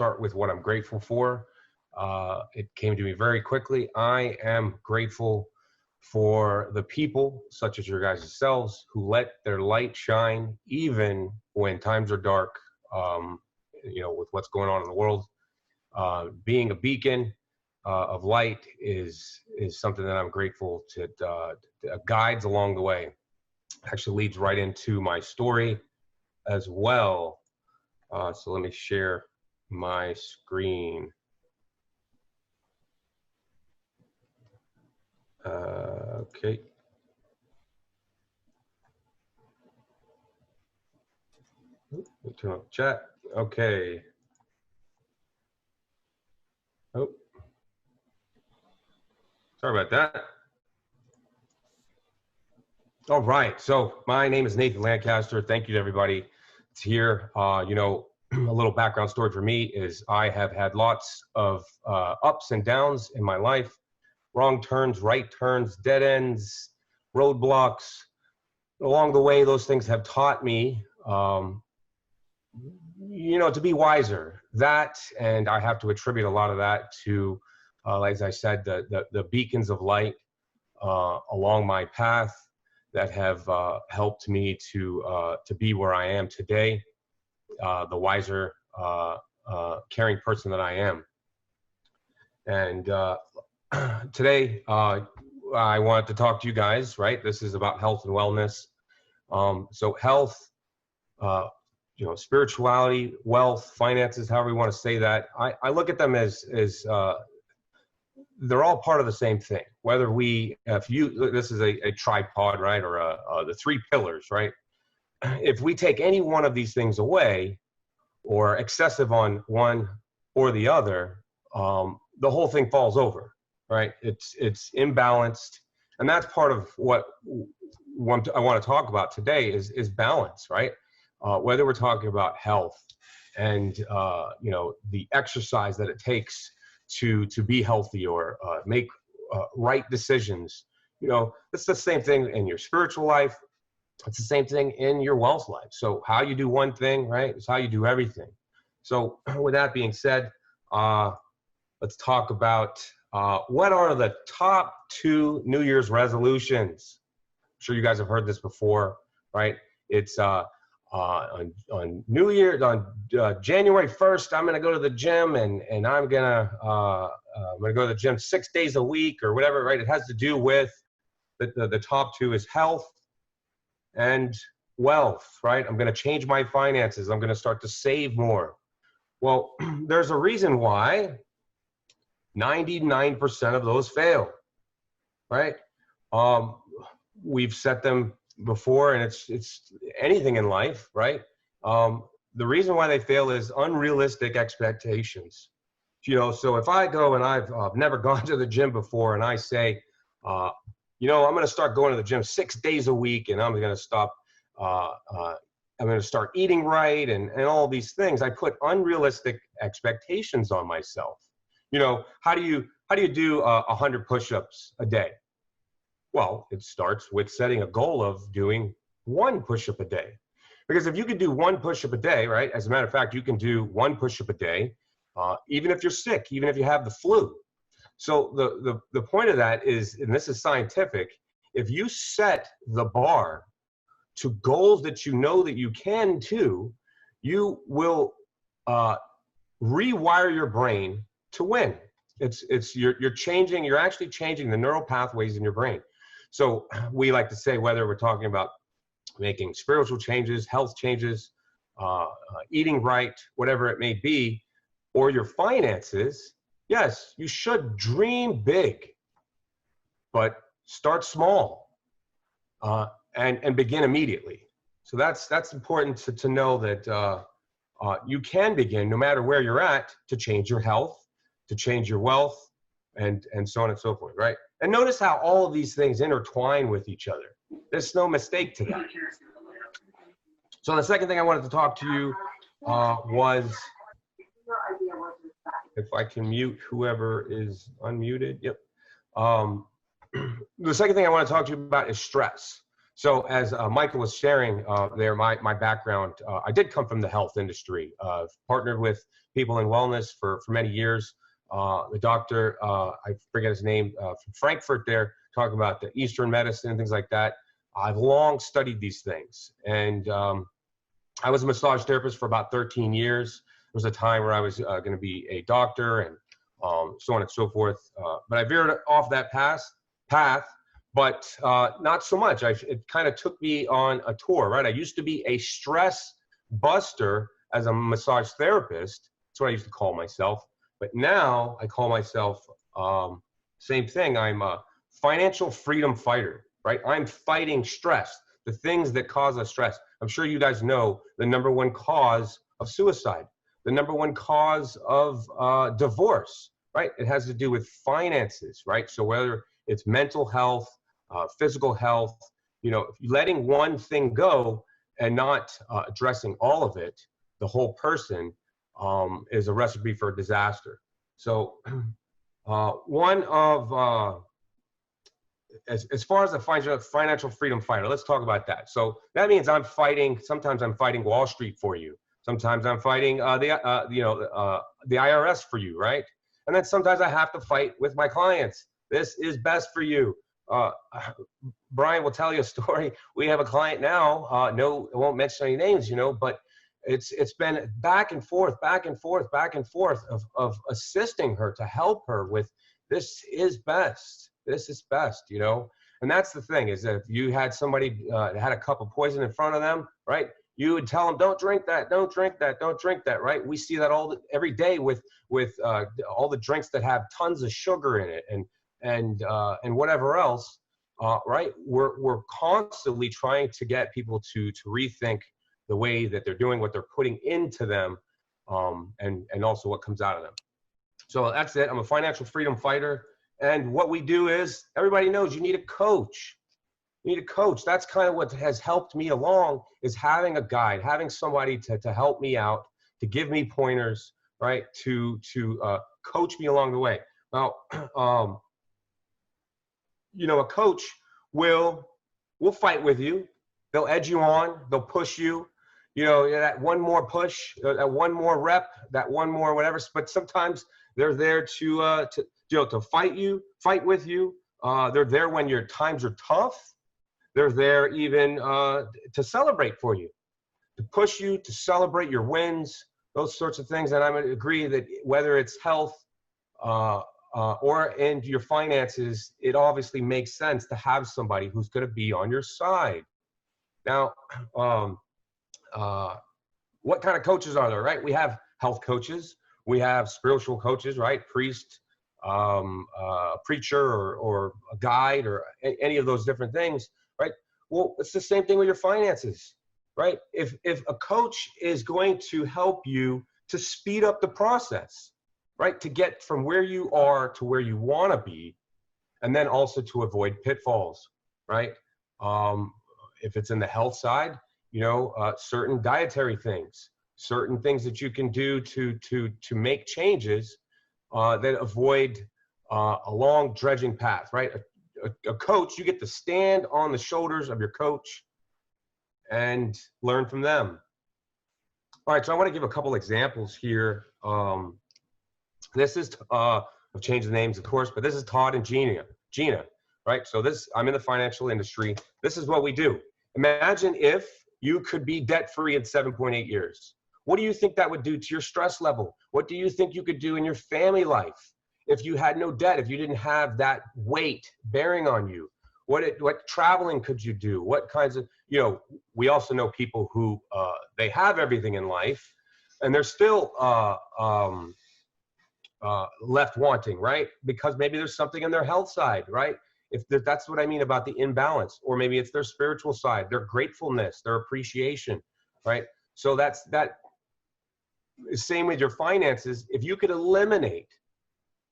start with what I'm grateful for. It came to me very quickly. I am grateful for the people such as your guys selves who let their light shine even when times are dark, with what's going on in the world. Being a beacon of light is something that I'm grateful to guides along the way. Actually leads right into my story as well. So let me share my screen. Okay. Let me turn off chat. Okay. Oh, sorry about that. All right. So my name is Nathan Lancaster. Thank you to everybody that's here. A little background story for me is I have had lots of ups and downs in my life. Wrong turns, right turns, dead ends, roadblocks. Along the way, those things have taught me, to be wiser. That, and I have to attribute a lot of that to, as I said, the beacons of light along my path that have helped me to be where I am today, the wiser, caring person that I am. And today, I wanted to talk to you guys, right? This is about health and wellness. So health, spirituality, wealth, finances, however you want to say that. I look at them as they're all part of the same thing. Whether this is a tripod, right? Or the three pillars, right? If we take any one of these things away or excessive on one or the other, the whole thing falls over, right? It's imbalanced. And that's part of what I want to talk about today is balance, right? Whether we're talking about health and, the exercise that it takes to be healthy or make right decisions. It's the same thing in your spiritual life. It's the same thing in your wealth life. So how you do one thing, right, is how you do everything. So with that being said, let's talk about what are the top 2 New Year's resolutions. I'm sure you guys have heard this before, right? It's on New Year, on January 1st, I'm going to go to the gym and I'm going to go to the gym 6 days a week or whatever, right? It has to do with the top 2 is health and wealth, right? I'm going to change my finances. I'm going to start to save more. Well, there's a reason why 99% of those fail, right? We've set them before, and it's anything in life, right? The reason why they fail is unrealistic expectations. So if I go and I've never gone to the gym before and I say, I'm going to start going to the gym 6 days a week and I'm going to stop, I'm going to start eating right and all these things. I put unrealistic expectations on myself. How do you do 100 push-ups a day? Well, it starts with setting a goal of doing 1 push-up a day. Because if you can do 1 push-up a day, right? As a matter of fact, you can do 1 push-up a day, even if you're sick, even if you have the flu. So the point of that is, and this is scientific, if you set the bar to goals that you know that you can do, you will rewire your brain to win. You're actually changing the neural pathways in your brain. So we like to say, whether we're talking about making spiritual changes, health changes, eating right, whatever it may be, or your finances, yes, you should dream big, but start small and begin immediately. So that's important to know that you can begin, no matter where you're at, to change your health, to change your wealth, and so on and so forth, right? And notice how all of these things intertwine with each other. There's no mistake to that. So the second thing I wanted to talk to you was, if I can mute whoever is unmuted. Yep. The second thing I want to talk to you about is stress. So as Michael was sharing there, my background, I did come from the health industry. Partnered with people in wellness for many years. The doctor, I forget his name, from Frankfurt there, talking about the Eastern medicine and things like that. I've long studied these things. And I was a massage therapist for about 13 years. There was a time where I was going to be a doctor and so on and so forth. But I veered off that path, but not so much. It kind of took me on a tour, right? I used to be a stress buster as a massage therapist. That's what I used to call myself. But now I call myself, same thing. I'm a financial freedom fighter, right? I'm fighting stress, the things that cause us stress. I'm sure you guys know the #1 cause of suicide, the #1 cause of divorce, right? It has to do with finances, right? So whether it's mental health, physical health, you know, letting one thing go and not addressing all of it, the whole person, is a recipe for disaster. So one of, as far as the financial freedom fighter, let's talk about that. So that means I'm fighting, sometimes I'm fighting Wall Street for you. Sometimes I'm fighting the IRS for you, right? And then sometimes I have to fight with my clients. This is best for you. Brian will tell you a story. We have a client now, no, I won't mention any names, you know, but it's been back and forth of assisting her to help her with this is best. This is best, you know. And that's the thing, is that if you had somebody that had a cup of poison in front of them, right, you would tell them, don't drink that, don't drink that, don't drink that, right? We see that every day with all the drinks that have tons of sugar in it and whatever else, right? We're constantly trying to get people to rethink the way that they're doing what they're putting into them, and also what comes out of them. So that's it. I'm a financial freedom fighter. And what we do is, everybody knows you need a coach. You need a coach. That's kind of what has helped me along, is having a guide, having somebody to help me out, to give me pointers, right? To coach me along the way. Now, you know, a coach will fight with you. They'll edge you on. They'll push you. You know, that one more push, that one more rep, that one more whatever. But sometimes they're there to fight with you. They're there when your times are tough. They're there even to celebrate for you, to push you, to celebrate your wins, those sorts of things. And I would agree that whether it's health or in your finances, it obviously makes sense to have somebody who's going to be on your side. Now, what kind of coaches are there, right? We have health coaches. We have spiritual coaches, right? Priest, preacher, or a guide, or any of those different things, right? Well, it's the same thing with your finances, right? If a coach is going to help you to speed up the process, right? To get from where you are to where you want to be, and then also to avoid pitfalls, right? If it's in the health side, you know, certain dietary things, certain things that you can do to make changes that avoid a long dredging path, right? A coach, you get to stand on the shoulders of your coach and learn from them. All right, so I want to give a couple examples here. This is, I've changed the names, of course, but this is Todd and Gina, right? So I'm in the financial industry. This is what we do. Imagine if you could be debt-free in 7.8 years. What do you think that would do to your stress level? What do you think you could do in your family life if you had no debt, if you didn't have that weight bearing on you? What traveling could you do? What kinds of, you know, we also know people who they have everything in life and they're still left wanting, right? Because maybe there's something in their health side, right? That's what I mean about the imbalance, or maybe it's their spiritual side, their gratefulness, their appreciation, right? So that's same with your finances. If you could eliminate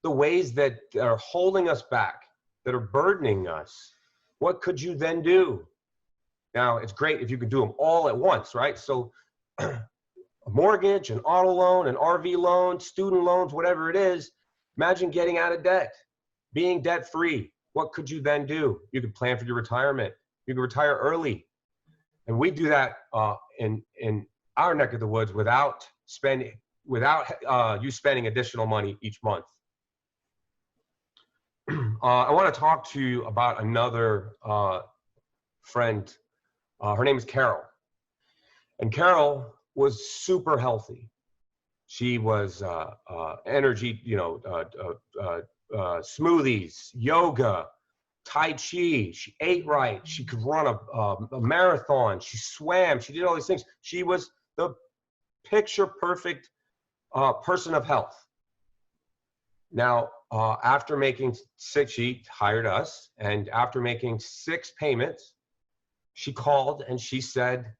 the ways that are holding us back, that are burdening us, what could you then do? Now, it's great if you could do them all at once, right? So a mortgage, an auto loan, an RV loan, student loans, whatever it is, imagine getting out of debt, being debt-free. What could you then do? You could plan for your retirement. You can retire early. And we do that in our neck of the woods without you spending additional money each month. I want to talk to you about another friend. Her name is Carol. And Carol was super healthy. She was energy, smoothies, yoga, Tai Chi. She ate right. She could run a marathon. She swam. She did all these things. She was the picture perfect person of health. Now, after making she hired us, and after making 6 payments, she called and she said,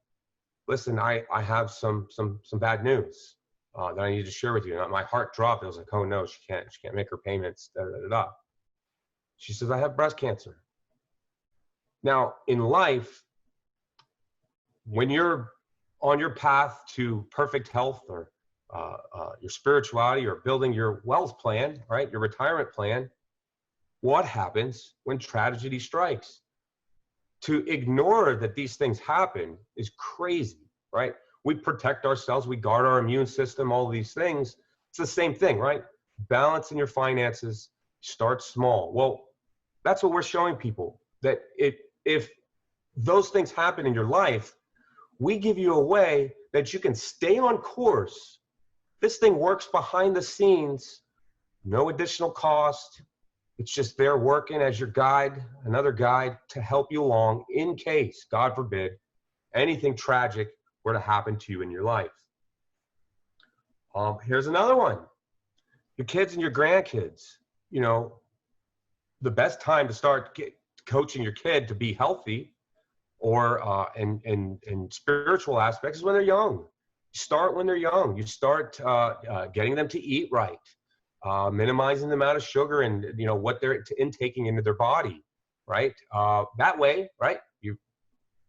listen, I have some bad news that I need to share with you. And my heart dropped. I was like, oh no, she can't make her payments. Da, da, da, da. She says, I have breast cancer. Now, in life, when you're on your path to perfect health, or your spirituality, or building your wealth plan, right, your retirement plan, what happens when tragedy strikes? To ignore that these things happen is crazy, right? We protect ourselves, we guard our immune system, all of these things. It's the same thing, right? Balance in your finances, start small. Well, that's what we're showing people, that if those things happen in your life, we give you a way that you can stay on course. This thing works behind the scenes, no additional cost. It's just there working as your guide, another guide to help you along in case, God forbid, anything tragic were to happen to you in your life. Here's another one. Your kids and your grandkids. You know, the best time to start coaching your kid to be healthy, or in spiritual aspects, is when they're young. You start when they're young. You start getting them to eat right. Minimizing the amount of sugar and what they're intaking into their body, right? That way, right? You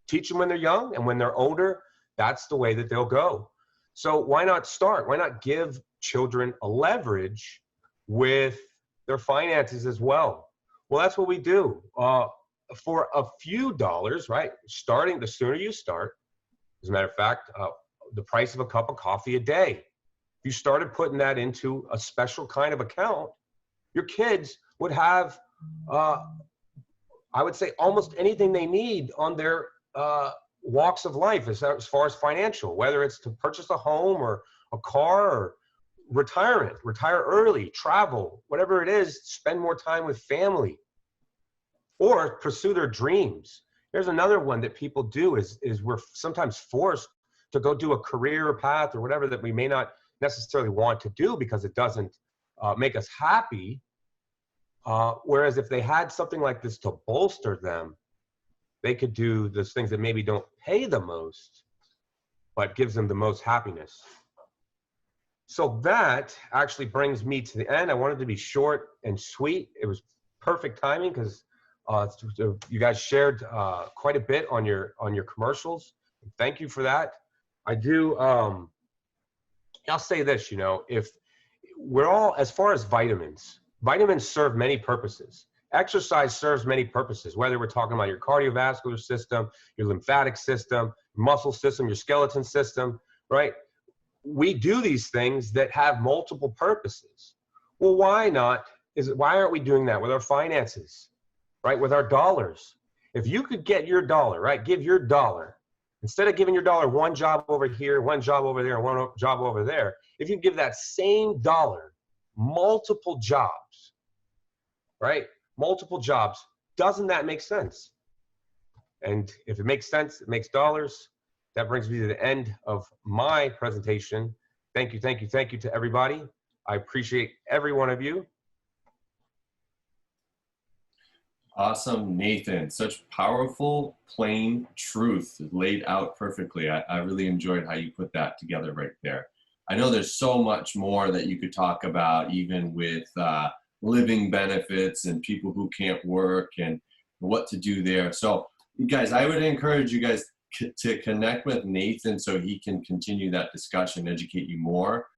teach them when they're young, and when they're older, that's the way that they'll go. So why not start? Why not give children a leverage with their finances as well? Well, that's what we do. For a few dollars, right? Starting, the sooner you start, as a matter of fact, the price of a cup of coffee a day. If you started putting that into a special kind of account, your kids would have, I would say, almost anything they need on their walks of life as far as financial, whether it's to purchase a home or a car, or retirement, retire early, travel, whatever it is, spend more time with family, or pursue their dreams. Here's another one that people do is we're sometimes forced to go do a career path or whatever that we may not necessarily want to do because it doesn't make us happy. Whereas if they had something like this to bolster them, they could do those things that maybe don't pay the most, but gives them the most happiness. So that actually brings me to the end. I wanted to be short and sweet. It was perfect timing because you guys shared quite a bit on your commercials. Thank you for that. I do. I'll say this, if we're all, as far as vitamins serve many purposes. Exercise serves many purposes, whether we're talking about your cardiovascular system, your lymphatic system, muscle system, your skeleton system, right? We do these things that have multiple purposes. Well, why aren't we doing that with our finances, right? With our dollars. If you could get your dollar, right? Give your dollar. Instead of giving your dollar one job over here, one job over there, and one job over there, if you give that same dollar multiple jobs, right? Multiple jobs, doesn't that make sense? And if it makes sense, it makes dollars. That brings me to the end of my presentation. Thank you, thank you, thank you to everybody. I appreciate every one of you. Awesome, Nathan. Such powerful, plain truth laid out perfectly. I really enjoyed how you put that together right there. I know there's so much more that you could talk about, even with living benefits and people who can't work and what to do there. So, you guys, I would encourage you guys to connect with Nathan so he can continue that discussion, educate you more.